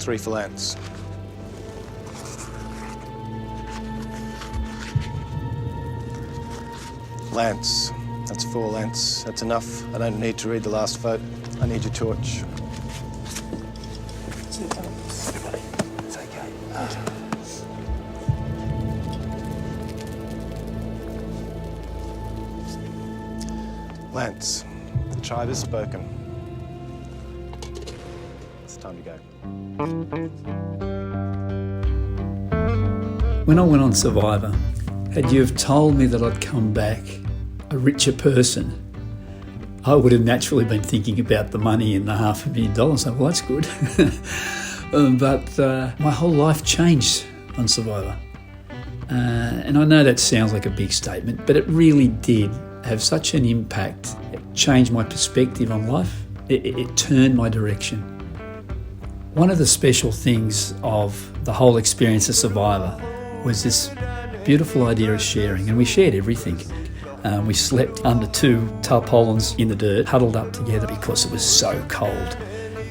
3 for Lance. Lance. That's 4, Lance. That's enough. I don't need to read the last vote. I need your torch. It's okay. Lance, the tribe has spoken. It's time to go. When I went on Survivor, had you have told me that I'd come back a richer person, I would have naturally been thinking about the money and the $500,000. So, well, that's good. But my whole life changed on Survivor. And I know that sounds like a big statement, but it really did have such an impact. It changed my perspective on life. It turned my direction. One of the special things of the whole experience of Survivor was this beautiful idea of sharing, and we shared everything. We slept under 2 tarpaulins in the dirt, huddled up together because it was so cold.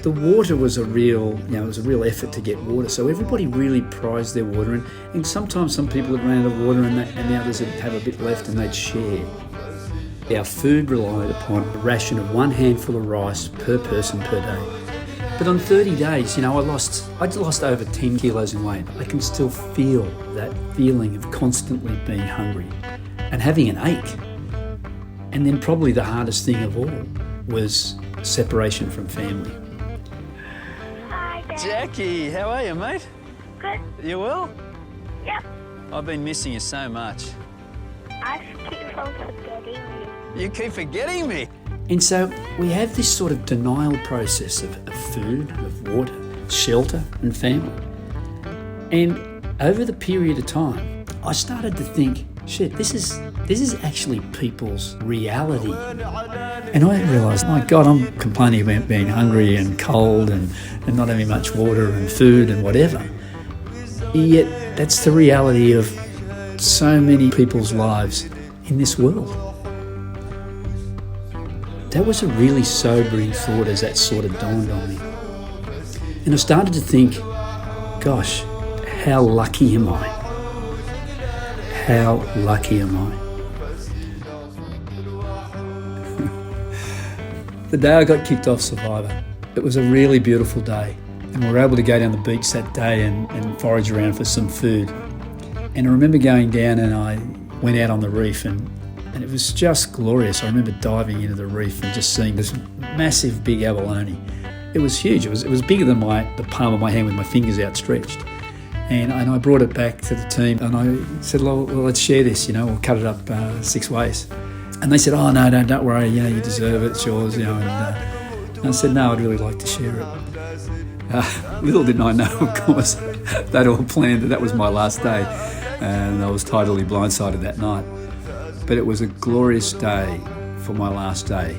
The water was it was a real effort to get water, so everybody really prized their water, and sometimes some people had run out of water and the others would have a bit left and they'd share. Our food relied upon a ration of 1 handful of rice per person per day. But on 30 days, I lost over 10 kilos in weight. I can still feel that feeling of constantly being hungry and having an ache. And then probably the hardest thing of all was separation from family. Hi, Dad. Jackie, how are you, mate? Good. You well? Yep. I've been missing you so much. I keep on forgetting you. You keep forgetting me. And so we have this sort of denial process of food, of water, shelter and family. And over the period of time, I started to think, shit, this is actually people's reality. And I realised, my God, I'm complaining about being hungry and cold and not having much water and food and whatever. Yet that's the reality of so many people's lives in this world. That was a really sobering thought as that sort of dawned on me. And I started to think, gosh, how lucky am I? How lucky am I? The day I got kicked off Survivor, it was a really beautiful day. And we were able to go down the beach that day and forage around for some food. And I remember going down and I went out on the reef and it was just glorious. I remember diving into the reef and just seeing this massive big abalone. It was huge. It was bigger than the palm of my hand with my fingers outstretched. And I brought it back to the team and I said, well, let's share this, we'll cut it up 6 ways. And they said, oh, no, don't worry, you deserve it, it's yours, and I said, no, I'd really like to share it. Little did I know, of course, they'd all planned that was my last day, and I was totally blindsided that night. But it was a glorious day for my last day.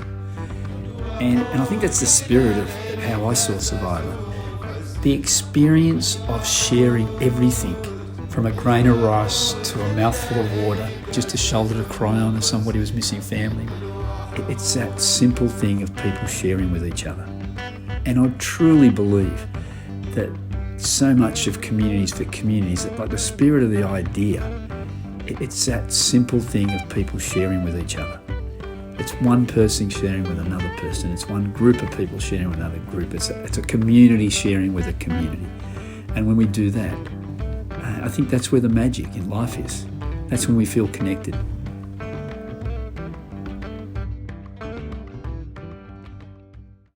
And I think that's the spirit of how I saw Survivor. The experience of sharing everything, from a grain of rice to a mouthful of water, just a shoulder to cry on if somebody was missing family. It's that simple thing of people sharing with each other. And I truly believe that so much of Communities for Communities, that like the spirit of the idea, it's that simple thing of people sharing with each other. It's one person sharing with another person. It's one group of people sharing with another group. It's a community sharing with a community. And when we do that, I think that's where the magic in life is. That's when we feel connected.